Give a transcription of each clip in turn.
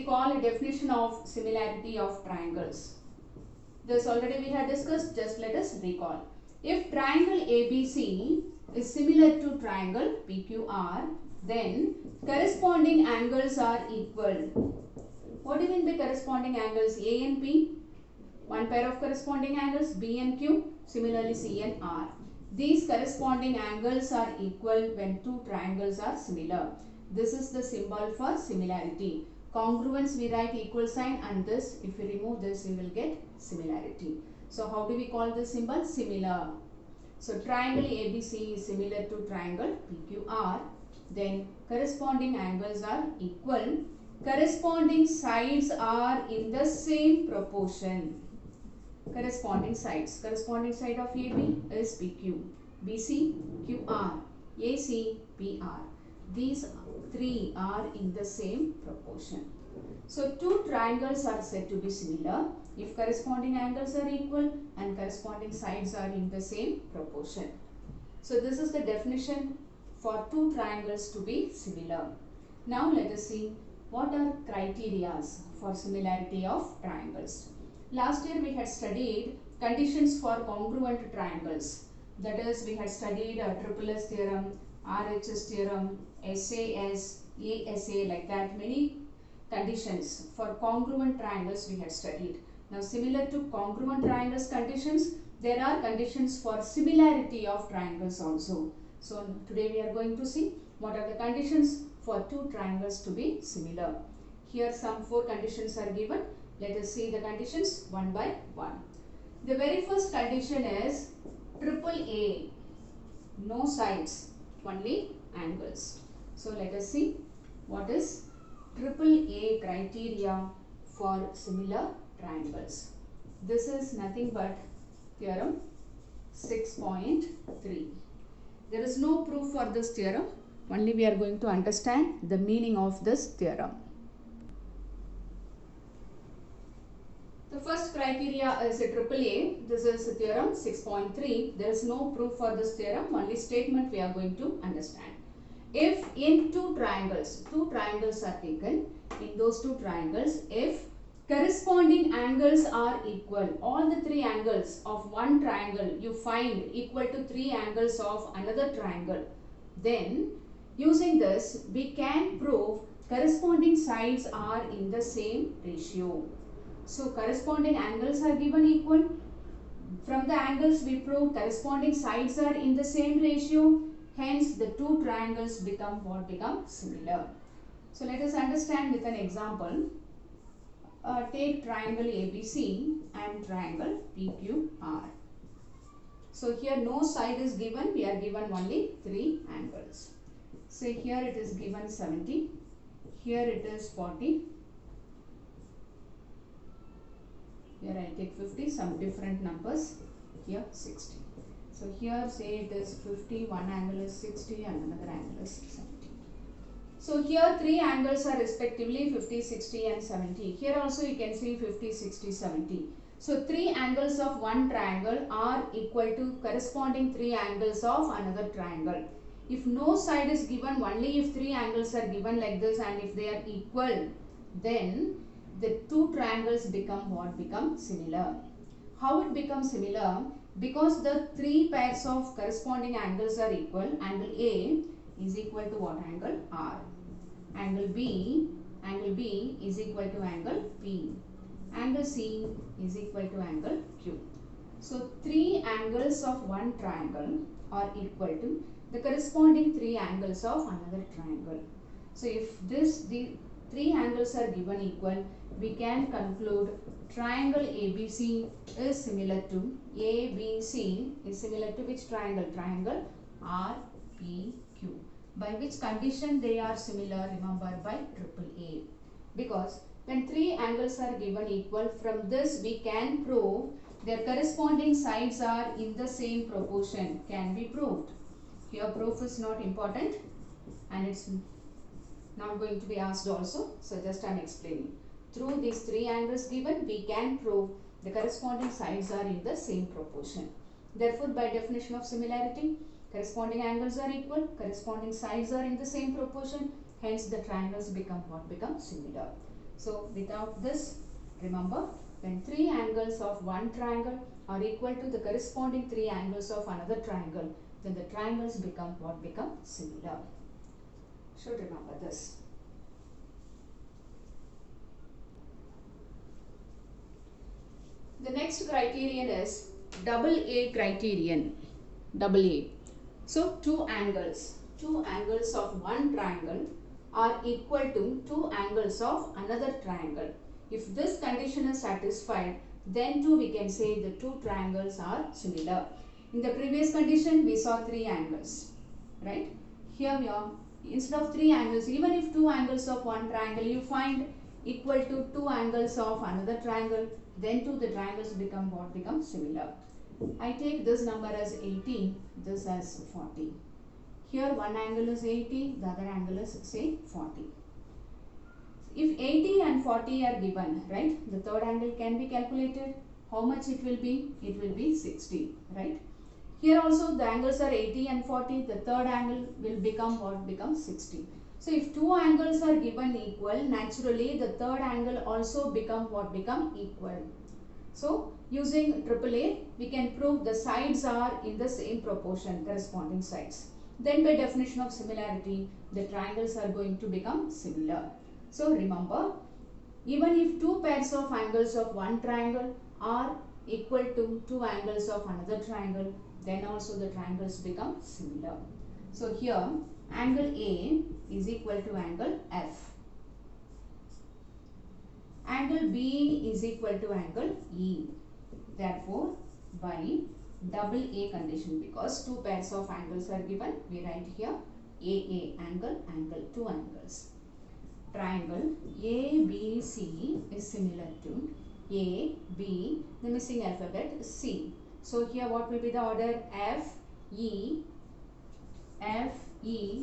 call a definition of similarity of triangles. This already we had discussed, just let us recall. If triangle ABC is similar to triangle PQR, then corresponding angles are equal. What do you mean by corresponding angles? A and P, one pair of corresponding angles, B and Q, similarly C and R. These corresponding angles are equal when two triangles are similar. This is the symbol for similarity. Congruence we write equal sign, and this, if we remove this, we will get similarity. So how do we call this symbol? Similar. So triangle ABC is similar to triangle PQR. Then corresponding angles are equal. Corresponding sides are in the same proportion. Corresponding sides. Corresponding side of AB is PQ. BC, QR. AC, PR. These three are in the same proportion. So two triangles are said to be similar if corresponding angles are equal and corresponding sides are in the same proportion. So this is the definition for two triangles to be similar. Now let us see what are criteria for similarity of triangles. Last year we had studied conditions for congruent triangles. That is, we had studied Triple S theorem, RHS theorem, SAS, ASA, like that. Many conditions for congruent triangles we had studied. Now similar to congruent triangles conditions, there are conditions for similarity of triangles also. So today we are going to see what are the conditions for two triangles to be similar. Here some 4 conditions are given. Let us see the conditions one by one. The very first condition is AAA, no sides, only angles. So let us see what is AAA criteria for similar triangles. This is nothing but theorem 6.3. There is no proof for this theorem, only we are going to understand the meaning of this theorem. The first criteria is a AAA. This is theorem 6.3. There is no proof for this theorem, only statement we are going to understand. If in two triangles are taken, in those two triangles, if corresponding angles are equal, all the 3 angles of one triangle you find equal to 3 angles of another triangle, then using this we can prove corresponding sides are in the same ratio. So corresponding angles are given equal. From the angles we prove corresponding sides are in the same ratio. Hence the two triangles become what? Become similar. So let us understand with an example. Take triangle ABC and triangle PQR. So here no side is given. We are given only 3 angles. Say here it is given 70. Here it is 40. Here I take 50, some different numbers. Here 60. So here say it is 50, one angle is 60 and another angle is 70. So here 3 angles are respectively 50, 60 and 70. Here also you can see 50, 60, 70. So 3 angles of one triangle are equal to corresponding 3 angles of another triangle. If no side is given, only if 3 angles are given like this and if they are equal, then the two triangles become what? Become similar. How it becomes similar? Because the 3 pairs of corresponding angles are equal. Angle A is equal to what? Angle R. Angle B is equal to angle P. Angle C is equal to angle Q. So 3 angles of one triangle are equal to the corresponding 3 angles of another triangle. So if the 3 angles are given equal, we can conclude triangle ABC is similar to ABC is similar to which triangle? Triangle RPQ. By which condition they are similar? Remember, by AAA. Because when 3 angles are given equal, from this we can prove their corresponding sides are in the same proportion. Can be proved. Here proof is not important and it's not going to be asked also. So just I am explaining. Through these 3 angles given, we can prove the corresponding sides are in the same proportion. Therefore, by definition of similarity, corresponding angles are equal, corresponding sides are in the same proportion. Hence, the triangles become what? Become similar. So without this, remember, when three angles of one triangle are equal to the corresponding three angles of another triangle, then the triangles become what? Become similar. Should remember this. The next criterion is double A criterion. Double A. So two angles of one triangle are equal to two angles of another triangle. If this condition is satisfied, then too we can say the two triangles are similar. In the previous condition, we saw three angles, right? Here we are, instead of three angles, even if two angles of one triangle you find equal to two angles of another triangle, then too the triangles become what? Become similar. I take this number as 80, this as 40. Here one angle is 80, the other angle is say 40. If 80 and 40 are given, right, the third angle can be calculated. How much it will be? It will be 60, right? Here also the angles are 80 and 40, the third angle will become what? Become 60. So if two angles are given equal, naturally the third angle also become what? Become equal. So using AAA, we can prove the sides are in the same proportion, corresponding sides. Then by definition of similarity, the triangles are going to become similar. So remember, even if two pairs of angles of one triangle are equal to two angles of another triangle, then also the triangles become similar. So here angle A is equal to angle F. Angle B is equal to angle E. Therefore, by double A condition, because two pairs of angles are given, we write here AA angle, two angles. Triangle ABC is similar to A, B, the missing alphabet C. So here what will be the order? F, E.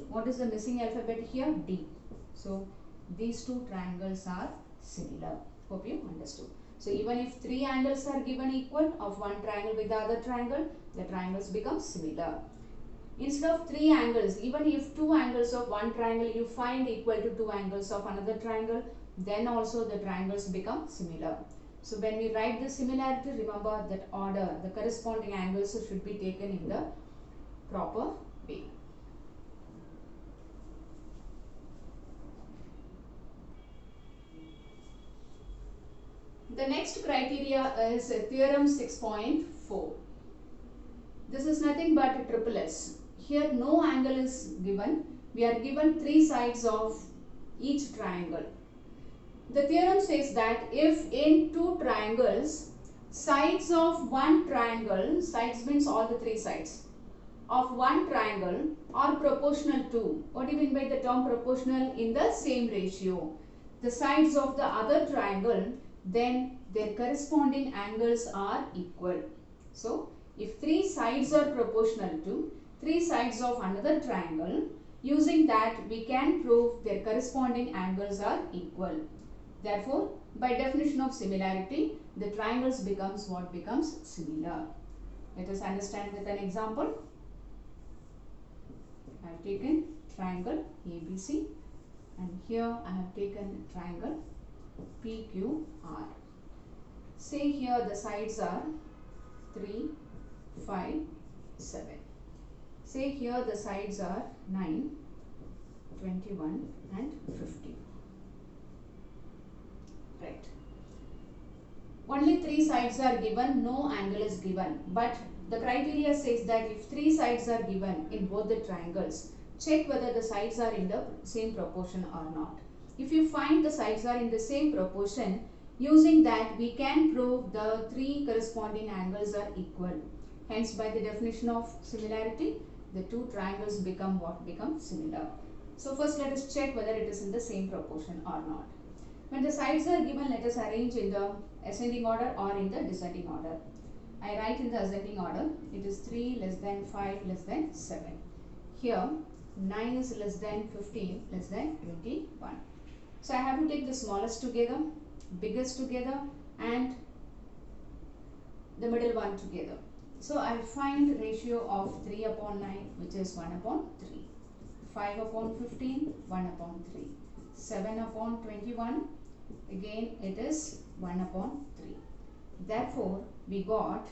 What is the missing alphabet here? D. So these two triangles are similar. Hope you understood. So even if three angles are given equal of one triangle with the other triangle, the triangles become similar. Instead of three angles, even if two angles of one triangle you find equal to two angles of another triangle, then also the triangles become similar. So when we write the similarity, remember that order, the corresponding angles should be taken in the proper way. The next criteria is theorem 6.4. This is nothing but triple S. Here no angle is given. We are given three sides of each triangle. The theorem says that if in two triangles, sides of one triangle, sides means all the three sides of one triangle are proportional to, what do you mean by the term proportional? In the same ratio, the sides of the other triangle, then their corresponding angles are equal. So if three sides are proportional to three sides of another triangle, using that we can prove their corresponding angles are equal. Therefore, by definition of similarity, the triangles becomes what? Becomes similar. Let us understand with an example. I have taken triangle ABC and here I have taken triangle PQR. Say here the sides are 3, 5, 7. Say here the sides are 9, 21 and 15. Right. Only three sides are given, no angle is given. But the criteria says that if three sides are given in both the triangles, check whether the sides are in the same proportion or not. If you find the sides are in the same proportion, using that we can prove the three corresponding angles are equal. Hence, by the definition of similarity, the two triangles become what? Become similar. So first let us check whether it is in the same proportion or not. When the sides are given, let us arrange in the ascending order or in the descending order. I write in the ascending order, it is 3 less than 5 less than 7. Here 9 is less than 15 less than 21. So I have to take the smallest together, biggest together and the middle one together. So I find ratio of 3 upon 9, which is 1 upon 3. 5 upon 15, 1 upon 3. 7 upon 21, again it is 1 upon 3. Therefore, we got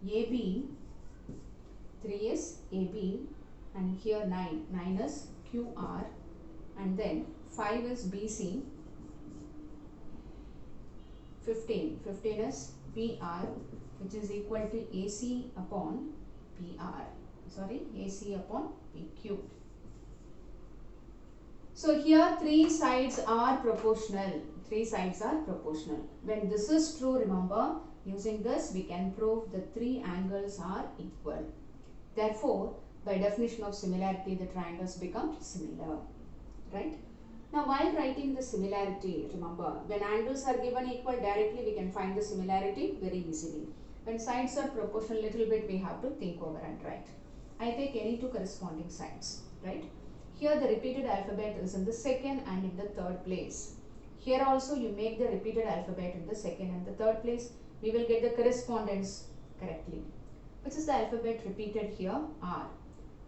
AB, 3 is AB, and here 9 is QR, and then 5 is BC, 15 is PR, which is equal to AC upon PR, AC upon PQ. So here three sides are proportional. When this is true, remember, using this we can prove the three angles are equal. Therefore, by definition of similarity, the triangles become similar, right? Now, while writing the similarity, remember, when angles are given equal, directly we can find the similarity very easily. When sides are proportional, little bit we have to think over and write. I take any two corresponding sides, right? Here the repeated alphabet is in the second and in the third place. Here also you make the repeated alphabet in the second and the third place. We will get the correspondence correctly. Which is the alphabet repeated here? R.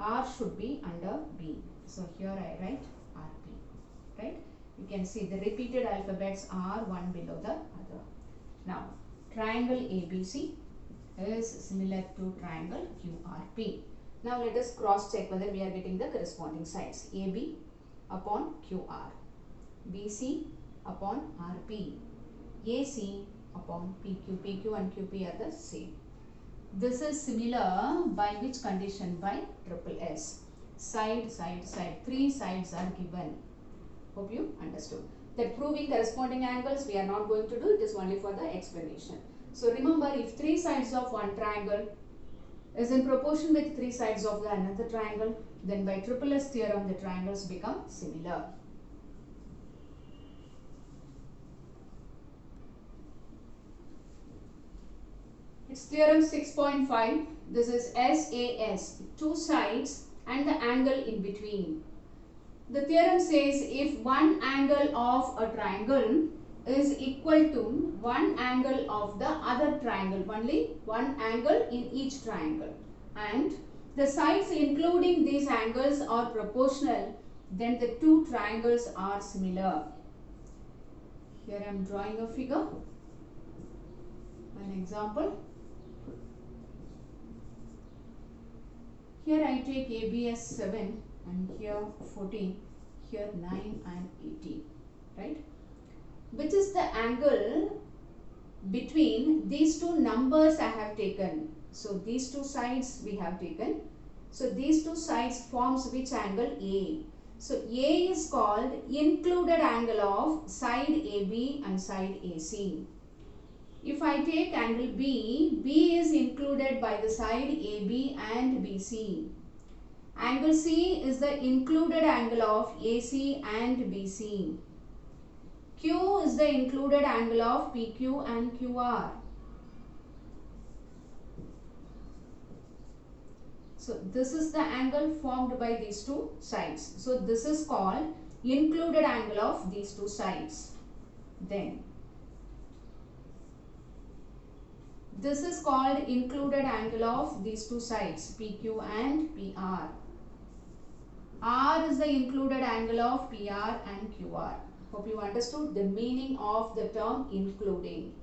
R should be under B. So here I write RP, right? You can see the repeated alphabets are one below the other. Now, triangle ABC is similar to triangle QRP. Now let us cross check whether we are getting the corresponding sides. AB upon QR, BC upon RP, AC upon PQ. PQ and QP are the same. This is similar by which condition? By triple S. Side. Three sides are given. Hope you understood. That proving corresponding angles we are not going to do. It is only for the explanation. So remember, if three sides of one triangle is in proportion with three sides of the another triangle, then by triple S theorem the triangles become similar. It's theorem 6.5. This is SAS, two sides and the angle in between. The theorem says if one angle of a triangle is equal to one angle of the other triangle, only one angle in each triangle, and the sides including these angles are proportional, then the two triangles are similar. Here I am drawing a figure, an example. Here I take AB as 7 and here 14, here 9 and 18, right? Which is the angle between these two numbers I have taken. So these two sides we have taken. So these two sides forms which angle? A. So A is called included angle of side AB and side AC. If I take angle B, B is included by the side AB and BC. Angle C is the included angle of AC and BC. Q is the included angle of PQ and QR. So this is the angle formed by these two sides. So this is called included angle of these two sides. Then this is called included angle of these two sides, PQ and PR. R is the included angle of PR and QR. Hope you understood the meaning of the term including.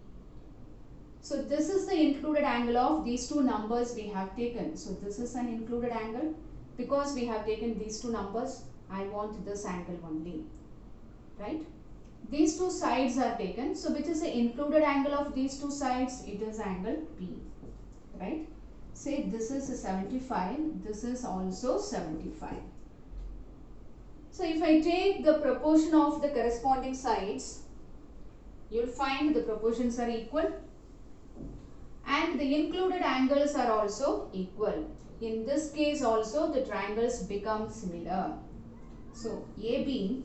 So this is the included angle of these two numbers we have taken. So this is an included angle. Because we have taken these two numbers, I want this angle only, right? These two sides are taken. So which is the included angle of these two sides? It is angle P, right? Say this is 75, this is also 75. So if I take the proportion of the corresponding sides, you will find the proportions are equal and the included angles are also equal. In this case also the triangles become similar. So AB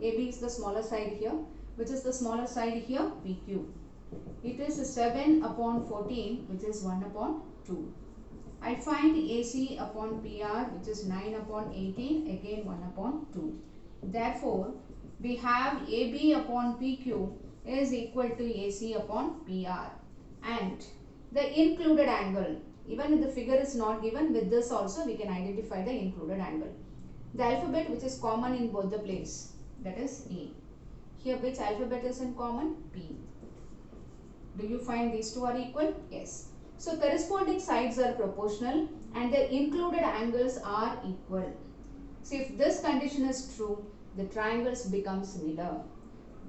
is the smaller side here. Which is the smaller side here? PQ. It is 7 upon 14, which is 1 upon 2. I find AC upon PR, which is 9 upon 18, again 1 upon 2. Therefore, we have AB upon PQ is equal to AC upon PR. And the included angle, even if the figure is not given, with this also we can identify the included angle. The alphabet which is common in both the place, that is A. Here which alphabet is in common? P. Do you find these two are equal? Yes. So corresponding sides are proportional and the included angles are equal. So if this condition is true, the triangles become similar.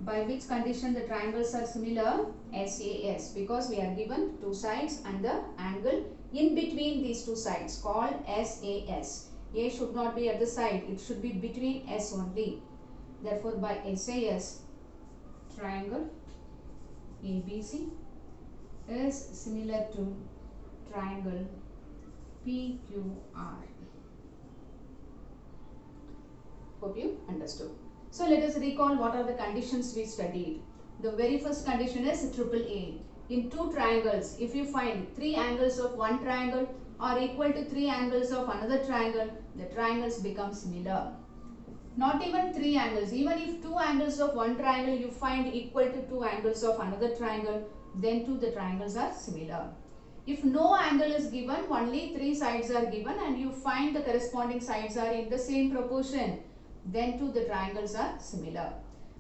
By which condition the triangles are similar? SAS, because we are given two sides and the angle in between these two sides called SAS. A should not be at the side, it should be between S only. Therefore by SAS, triangle ABC is similar to triangle PQR. Hope you understood. So let us recall what are the conditions we studied. The very first condition is AAA. In two triangles, if you find three angles of one triangle are equal to three angles of another triangle, the triangles become similar. Not even three angles, even if two angles of one triangle you find equal to two angles of another triangle, then too the triangles are similar. If no angle is given, only three sides are given and you find the corresponding sides are in the same proportion, then too the triangles are similar.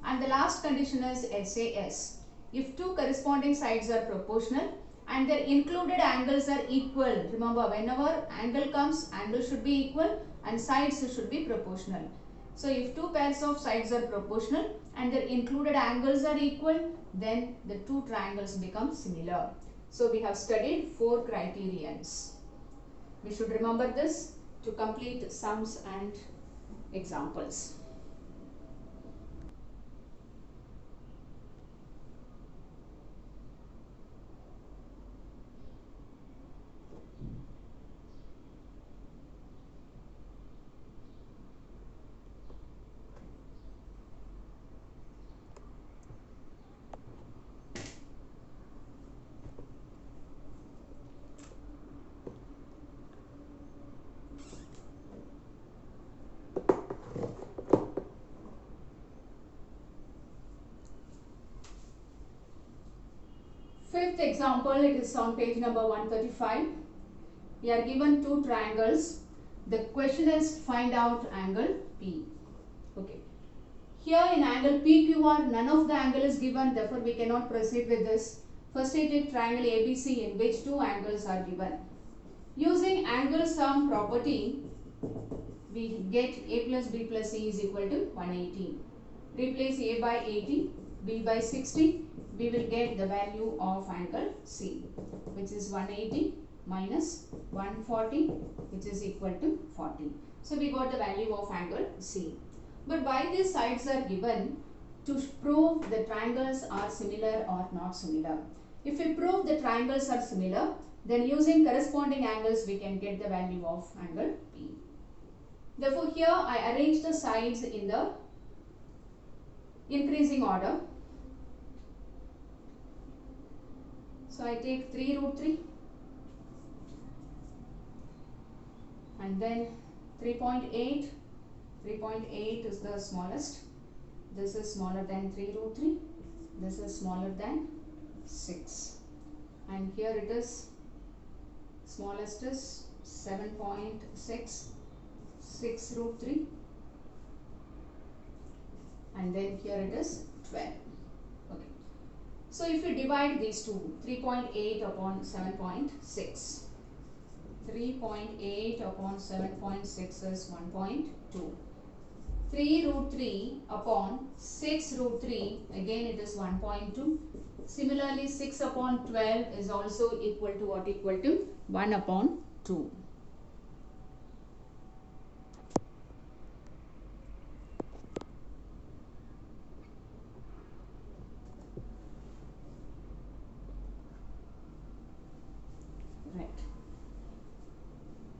And the last condition is SAS. If two corresponding sides are proportional and their included angles are equal, remember whenever angle comes, angle should be equal and sides should be proportional. So if two pairs of sides are proportional and their included angles are equal, then the two triangles become similar. So we have studied four criterions. We should remember this to complete sums and examples. Fifth example, it is on page number 135. We are given two triangles. The question is find out angle P. Okay. Here in angle PQR, none of the angle is given, therefore we cannot proceed with this. First I take triangle ABC in which two angles are given. Using angle sum property, we get A plus B plus C is equal to 180. Replace A by 80, B by 60. We will get the value of angle C, which is 180 minus 140, which is equal to 40. So we got the value of angle C. But why these sides are given? To prove the triangles are similar or not similar. If we prove the triangles are similar, then using corresponding angles we can get the value of angle P. Therefore here I arrange the sides in the increasing order. So I take 3 root 3 and then 3.8. 3.8 is the smallest. This is smaller than 3 root 3. This is smaller than 6. And here it is, smallest is 7.6, 6 root 3. And then here it is 12. Okay. So if you divide these two, 3.8 upon 7.6. 3.8 upon 7.6 is 1.2. 3 root 3 upon 6 root 3, again it is 1.2. Similarly 6 upon 12 is also equal to what? Equal to 1 upon 2. Right.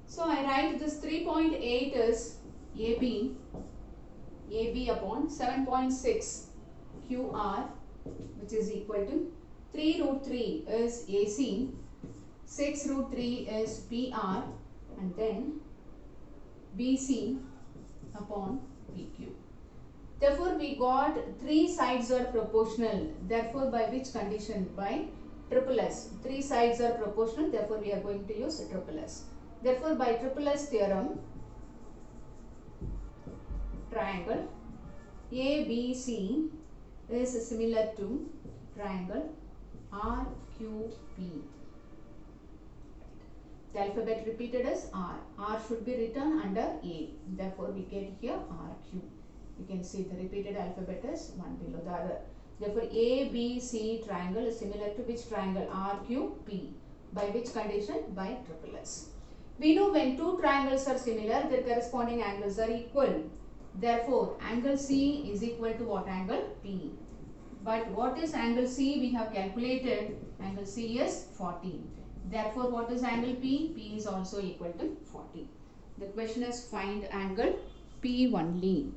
So I write this 3.8 is AB upon 7.6 QR, which is equal to 3 root 3 is AC, 6 root 3 is PR, and then BC upon PQ. Therefore we got three sides are proportional. Therefore by which condition? By triple S. Three sides are proportional, therefore we are going to use triple S. Therefore by triple S theorem, triangle ABC is similar to triangle RQP. The alphabet repeated as R. R should be written under A. Therefore, we get here RQ. You can see the repeated alphabet is one below the other. Therefore, ABC triangle is similar to which triangle? RQP. By which condition? By triple S. We know when two triangles are similar, their corresponding angles are equal. Therefore, angle C is equal to what angle? P. But what is angle C? We have calculated. Angle C is 40. Therefore, what is angle P? P is also equal to 40. The question is find angle P only.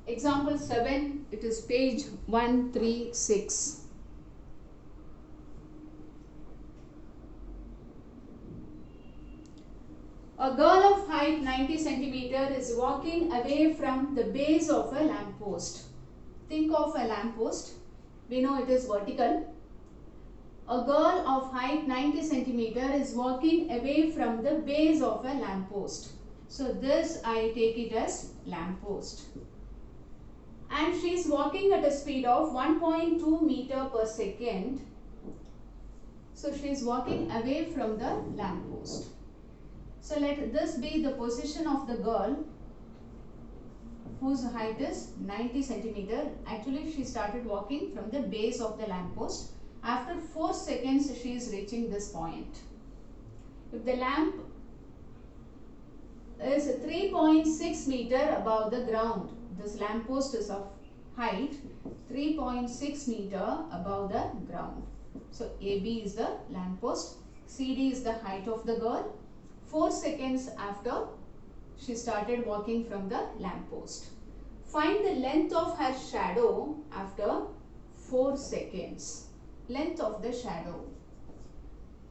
Example 7, it is page 136. A girl of height 90 centimeter is walking away from the base of a lamp post. Think of a lamp post. We know it is vertical. A girl of height 90 centimeter is walking away from the base of a lamp post. So this I take it as lamp post. And she is walking at a speed of 1.2 meter per second. So she is walking away from the lamp post. So let this be the position of the girl whose height is 90 centimeter. Actually, she started walking from the base of the lamp post. After 4 seconds, she is reaching this point. If the lamp is 3.6 meter above the ground, this lamp post is of height 3.6 meter above the ground. So AB is the lamp post, CD is the height of the girl. 4 seconds after she started walking from the lamp post. Find the length of her shadow after 4 seconds. Length of the shadow.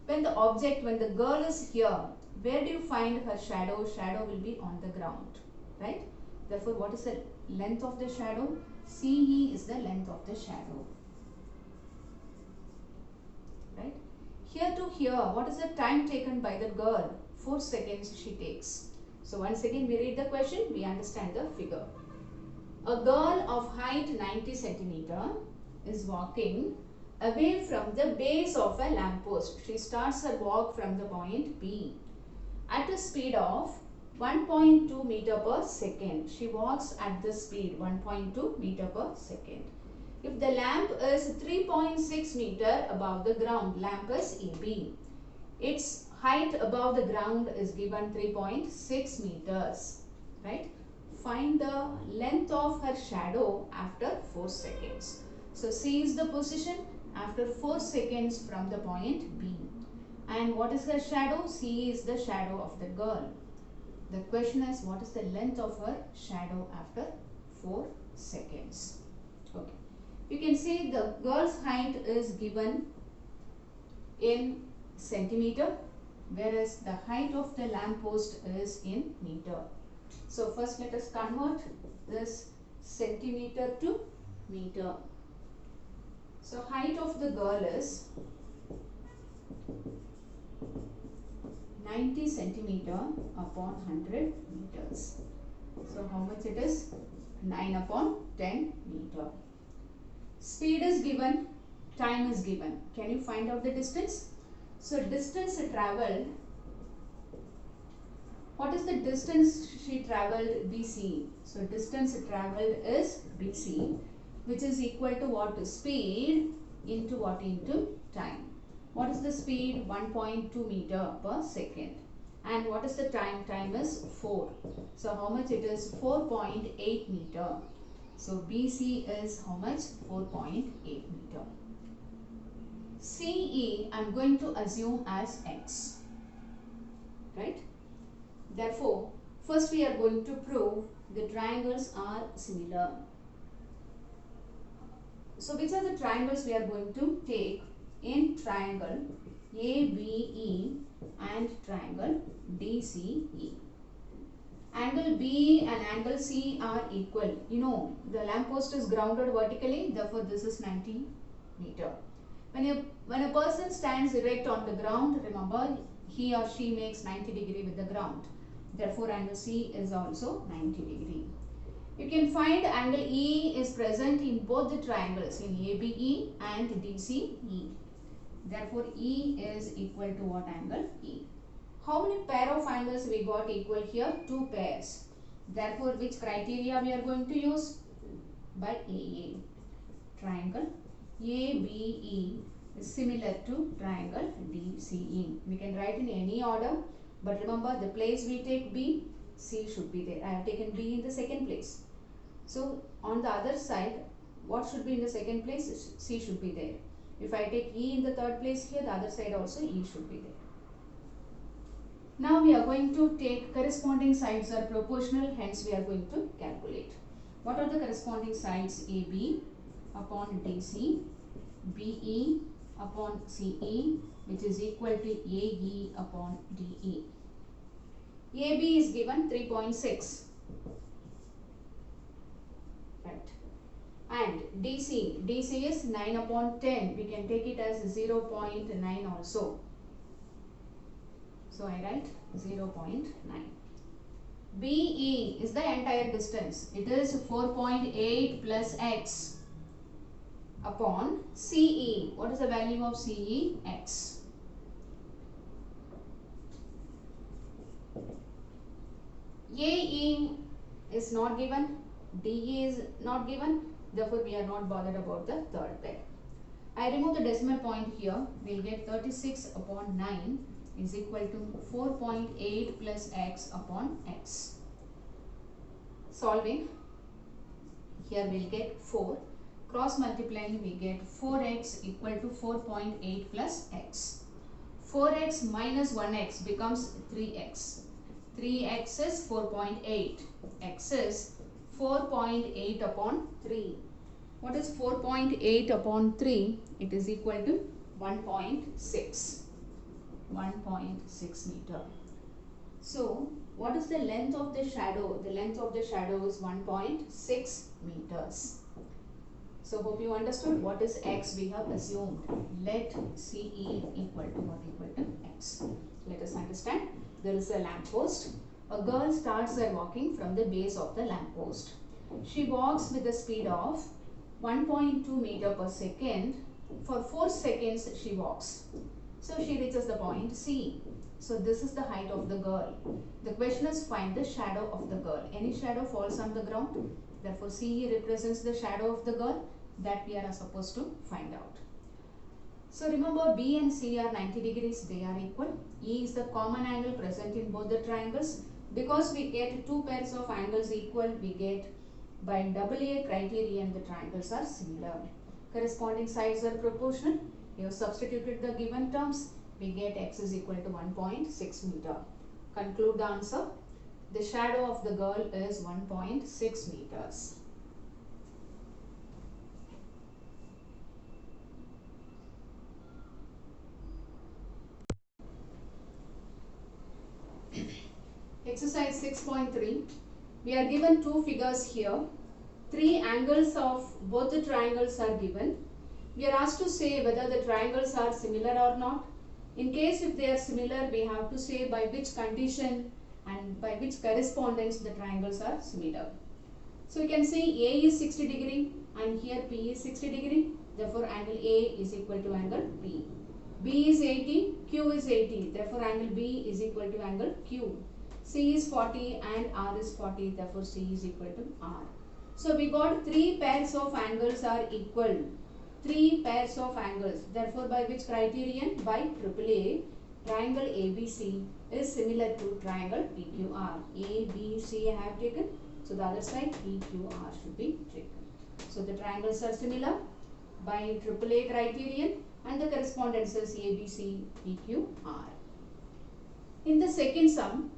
When the girl is here, where do you find her shadow? Shadow will be on the ground, right? Therefore, what is the length of the shadow? CE is the length of the shadow, right? Here to here, what is the time taken by the girl? 4 seconds she takes. So once again we read the question, we understand the figure. A girl of height 90 centimeter is walking away from the base of a lamppost. She starts her walk from the point B at a speed of 1.2 meter per second. She walks at this speed 1.2 meter per second. If the lamp is 3.6 meter above the ground, lamp is AB. Its height above the ground is given 3.6 meters, right? Find the length of her shadow after 4 seconds. So C is the position after 4 seconds from the point B. And what is her shadow? C is the shadow of the girl. The question is, what is the length of her shadow after 4 seconds? Okay. You can see the girl's height is given in centimeter, whereas the height of the lamppost is in meter. So first let us convert this centimeter to meter. So height of the girl is 90 centimeter upon 100 meters. So how much it is? 9 upon 10 meter. Speed is given, time is given. Can you find out the distance? So distance traveled, what is the distance she traveled? BC. So distance traveled is BC, which is equal to what? Speed into what? Into time. What is the speed? 1.2 meter per second. And what is the time? Time is 4. So how much it is? 4.8 meter. So BC is how much? 4.8 meter. CE I am going to assume as X, right? Therefore, first we are going to prove the triangles are similar. So which are the triangles we are going to take in triangle ABE and triangle DCE? Angle B and angle C are equal. You know, the lamppost is grounded vertically, therefore this is 90 meter. When a person stands erect on the ground, remember he or she makes 90 degree with the ground. Therefore angle C is also 90 degree. You can find angle E is present in both the triangles, in ABE and DCE. Therefore E is equal to what angle? E. How many pair of angles we got equal here? 2 pairs. Therefore which criteria we are going to use? By AA. Triangle ABE is similar to triangle DCE. We can write in any order, but remember the place we take B, C should be there. I have taken B in the second place. So on the other side, what should be in the second place? C should be there. If I take E in the third place here, the other side also E should be there. Now we are going to take corresponding sides are proportional, hence we are going to calculate. What are the corresponding sides? AB upon DC, BE upon CE, which is equal to AE upon DE. AB is given 3.6. Right. And DC is 9 upon 10. We can take it as 0.9 also. So I write 0.9. BE is the entire distance. It is 4.8 plus x upon CE. What is the value of CE? X. AE is not given. DE is not given. Therefore, we are not bothered about the third pair. I remove the decimal point here. We will get 36 upon 9 is equal to 4.8 plus x upon x. Solving, here we will get 4. Cross multiplying, we get 4x equal to 4.8 plus x. 4x minus 1x becomes 3x. 3x is 4.8. x is 4.8 upon 3. What is 4.8 upon 3? It is equal to 1.6. 1.6 meter. So, what is the length of the shadow? The length of the shadow is 1.6 meters. So, hope you understood what is x we have assumed. Let CE equal to what? Equal to x. Let us understand. There is a lamp post. A girl starts her walking from the base of the lamp post. She walks with a speed of 1.2 meter per second. For 4 seconds she walks. So she reaches the point C. So this is the height of the girl. The question is find the shadow of the girl. Any shadow falls on the ground. Therefore CE represents the shadow of the girl that we are supposed to find out. So remember B and C are 90 degrees. They are equal. E is the common angle present in both the triangles. Because we get 2 pairs of angles equal, we get by AA criterion the triangles are similar. Corresponding sides are proportional. We have substituted the given terms. We get x is equal to 1.6 meter. Conclude the answer. The shadow of the girl is 1.6 meters. Exercise 6.3. We are given 2 figures here. 3 angles of both the triangles are given. We are asked to say whether the triangles are similar or not. In case if they are similar, we have to say by which condition and by which correspondence the triangles are similar. So you can see A is 60 degree and here P is 60 degree. Therefore angle A is equal to angle B. B is 80, Q is 80. Therefore angle B is equal to angle Q. C is 40 and R is 40. Therefore C is equal to R. So we got 3 pairs of angles are equal. 3 pairs of angles. Therefore, by which criterion? By AAA, triangle ABC is similar to triangle PQR. ABC I have taken. So, the other side PQR should be taken. So, the triangles are similar by AAA criterion and the correspondence is ABC, PQR. In the second sum,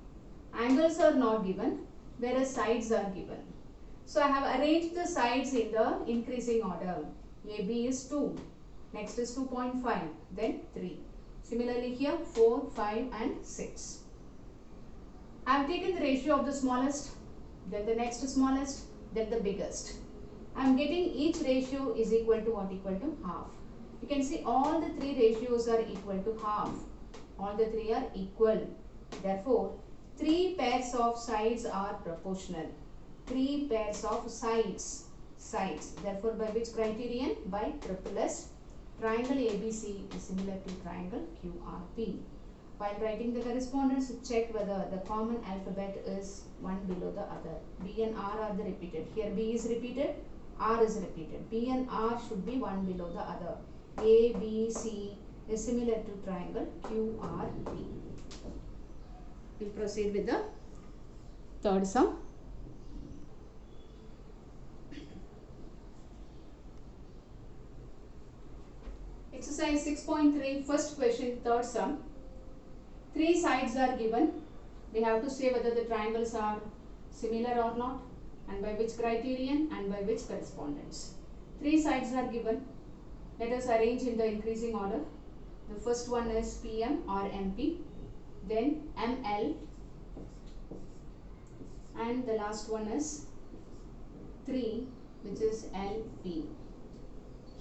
angles are not given, whereas sides are given. So, I have arranged the sides in the increasing order. AB is 2. Next is 2.5. Then 3. Similarly here 4, 5 and 6. I have taken the ratio of the smallest, then the next smallest, then the biggest. I am getting each ratio is equal to what? Equal to half. You can see all the three ratios are equal to half. All the three are equal. Therefore, three pairs of sides are proportional. Three pairs of sides. Therefore, by which criterion? By triple S. Triangle ABC is similar to triangle QRP. While writing the correspondence, check whether the common alphabet is one below the other. B and R are the repeated. Here B is repeated, R is repeated. B and R should be one below the other. A, B, C is similar to triangle QRP. We'll proceed with the third sum. Exercise 6.3, first question, third sum. Three sides are given. We have to say whether the triangles are similar or not, and by which criterion and by which correspondence. Three sides are given. Let us arrange in the increasing order. The first one is PM or MP, then ML, and the last one is 3, which is LP.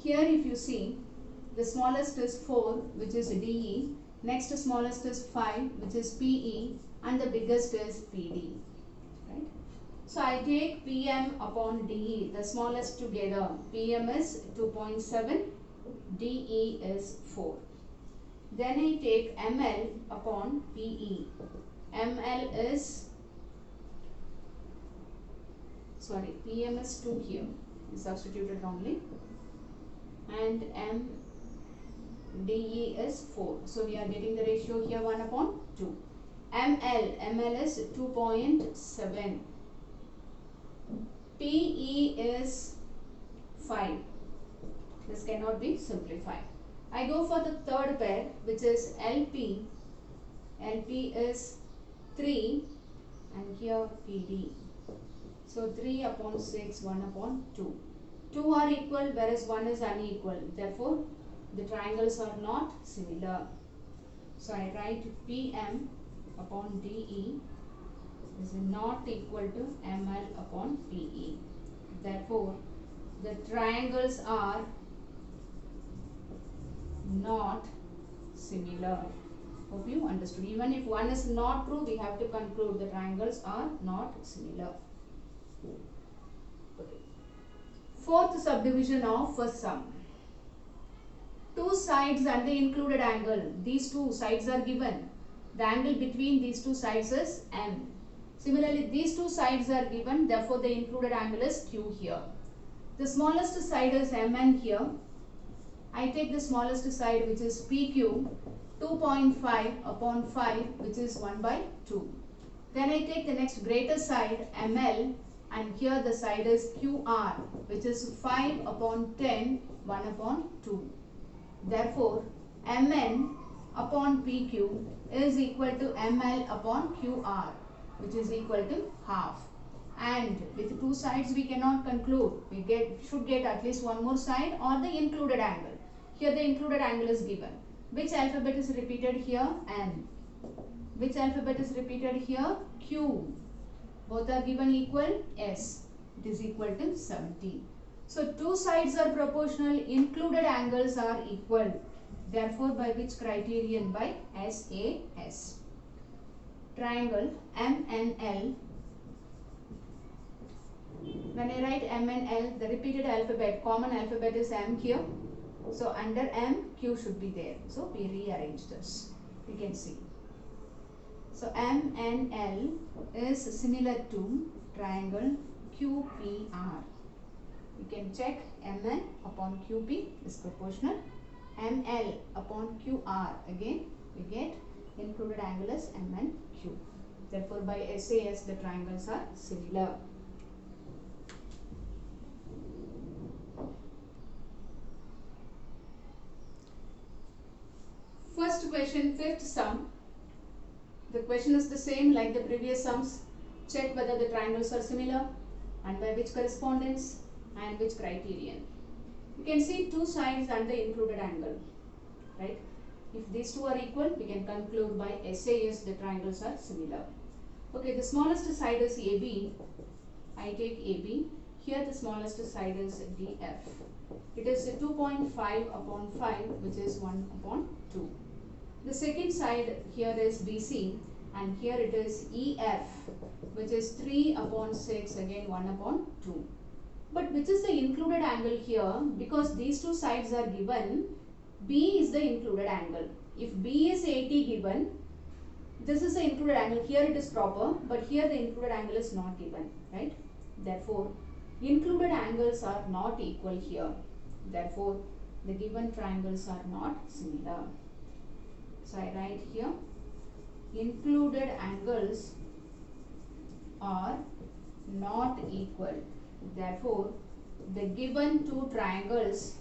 Here if you see, the smallest is 4, which is DE. Next smallest is 5, which is PE, and the biggest is PD. Right? So I take PM upon DE, the smallest together. PM is 2.7, DE is 4. Then I take ML upon PE. ML is, sorry, PM is 2 here, is substituted wrongly, and DE is 4. So we are getting the ratio here 1 upon 2. ML is 2.7. PE is 5. This cannot be simplified. I go for the third pair, which is LP. LP is 3 and here PD. So 3 upon 6, 1 upon 2. 2 are equal whereas 1 is unequal. Therefore, the triangles are not similar. So I write PM upon DE is not equal to ML upon PE. Therefore, the triangles are not similar. Hope you understood. Even if one is not true, we have to conclude the triangles are not similar. Okay. Fourth subdivision of first sum. Two sides and the included angle. These two sides are given. The angle between these two sides is M. Similarly, these two sides are given. Therefore, the included angle is Q here. The smallest side is MN here. I take the smallest side, which is PQ, 2.5 upon 5, which is 1 by 2. Then I take the next greater side, ML, and here the side is QR, which is 5 upon 10, 1 upon 2. Therefore, MN upon PQ is equal to ML upon QR, which is equal to half. And with two sides we cannot conclude. We should get at least one more side or the included angle. Here the included angle is given. Which alphabet is repeated here? N. Which alphabet is repeated here? Q. Both are given equal? S. It is equal to 17. So two sides are proportional, included angles are equal. Therefore, by which criterion? By SAS. Triangle MNL. When I write MNL, the repeated alphabet, common alphabet is M here. So under M, Q should be there. So we rearrange this. You can see. So MNL is similar to triangle QPR. You can check MN upon QP is proportional. ML upon QR, again we get included angle is MNQ. Therefore, by SAS the triangles are similar. First question, fifth sum. The question is the same like the previous sums. Check whether the triangles are similar and by which correspondence and which criterion. You can see two sides and the included angle, right? If these two are equal, we can conclude by SAS the triangles are similar. Okay, the smallest side is AB. I take AB. Here the smallest side is DF. It is 2.5 upon 5, which is 1 upon 2. The second side here is BC, and here it is EF, which is 3 upon 6, again 1 upon 2. But which is the included angle here? Because these two sides are given, B is the included angle. If B is 80 given, this is the included angle. Here it is proper, but here the included angle is not given, right? Therefore, included angles are not equal here. Therefore, the given triangles are not similar. So I write here, included angles are not equal. Therefore, the given two triangles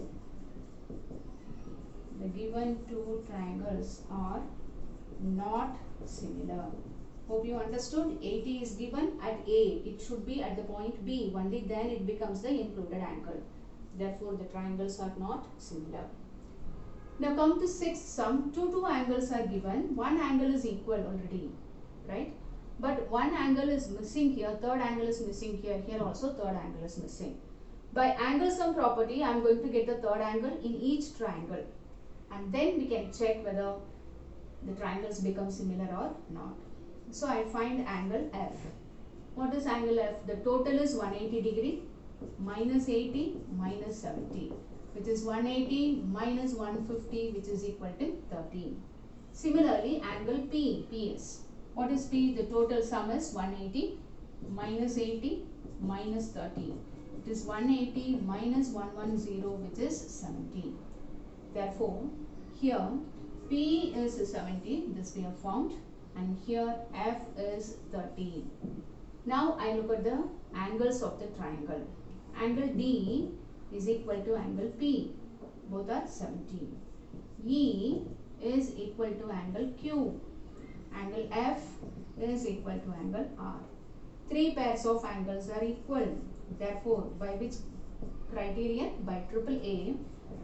are not similar. Hope you understood. 80 is given at A. It should be at the point B. Only then it becomes the included angle. Therefore, the triangles are not similar. Now come to sixth sum. Two angles are given. One angle is equal already, right? But one angle is missing here. Third angle is missing here. Here also third angle is missing. By angle sum property, I am going to get the third angle in each triangle. And then we can check whether the triangles become similar or not. So I find angle F. What is angle F? The total is 180 degree minus 80 minus 70, which is 180 minus 150, which is equal to 13. Similarly, angle P, PS. What is P? The total sum is 180 minus 80 minus 13. It is 180 minus 110, which is 17. Therefore, here P is 70, this we have found, and here F is 13. Now I look at the angles of the triangle. Angle D is equal to angle P. Both are 17. E is equal to angle Q. Angle F is equal to angle R. Three pairs of angles are equal. Therefore, by which criterion? By AAA,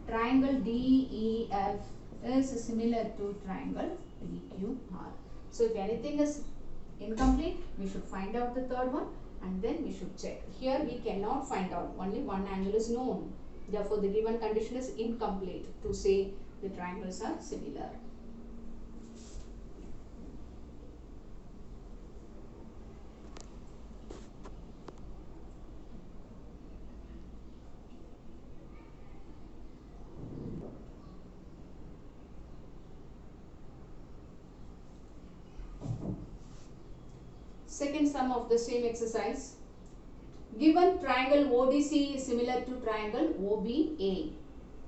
triangle DEF is similar to triangle PQR. So if anything is incomplete, we should find out the third one and then we should check. Here we cannot find out, only one angle is known. Therefore, the given condition is incomplete to say the triangles are similar. Second sum of the same exercise. Given triangle ODC is similar to triangle OBA.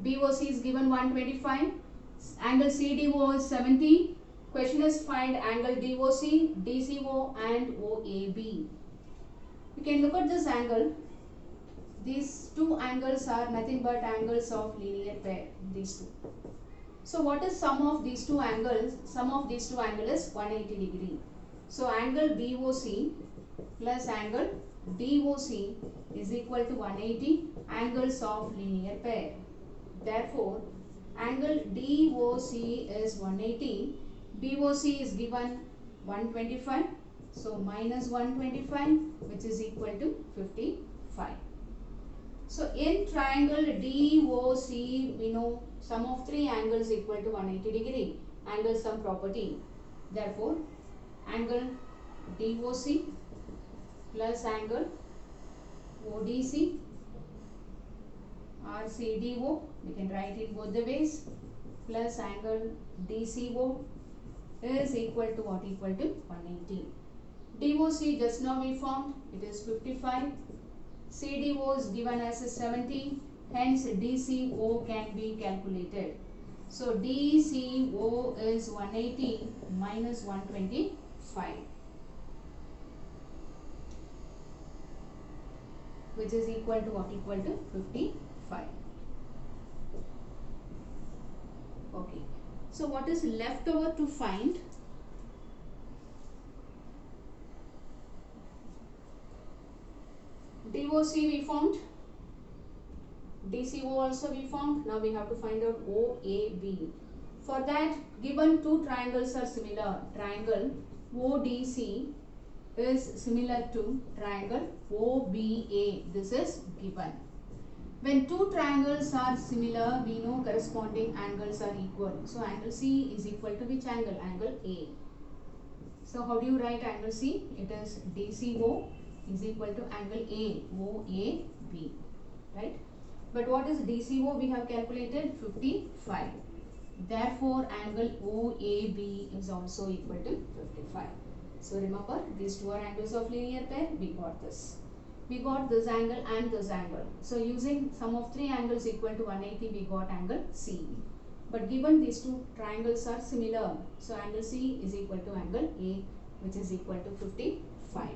BOC is given 125. Angle CDO is 70. Question is find angle DOC, DCO and OAB. You can look at this angle. These two angles are nothing but angles of linear pair. These two. So what is sum of these two angles? Sum of these two angles is 180 degree. So angle BOC plus angle DOC is equal to 180 angles of linear pair. Therefore, angle DOC is 180, BOC is given 125. So minus 125, which is equal to 55. So in triangle DOC, we know sum of three angles equal to 180 degree. Angle sum property. Therefore, angle DOC plus angle ODC RCDO, we can write it both the ways, plus angle DCO is equal to what? Equal to 180. DOC just now we found, it is 55. CDO is given as a 70, hence DCO can be calculated. So DCO is 180 minus 125, which is equal to what? Equal to 55. Okay. So what is left over to find? DOC we found. DCO also we found. Now we have to find out OAB. For that, given two triangles are similar, triangle ODC is similar to triangle OBA. This is given. When two triangles are similar, we know corresponding angles are equal. So angle C is equal to which angle? Angle A. So how do you write angle C? It is DCO is equal to angle A, OAB, right? But what is DCO? We have calculated 55. Therefore, angle OAB is also equal to 55. So remember, these two are angles of linear pair. We got this. We got this angle and this angle. So using sum of three angles equal to 180, we got angle CB. But given these two triangles are similar, so angle C is equal to angle A, which is equal to 55.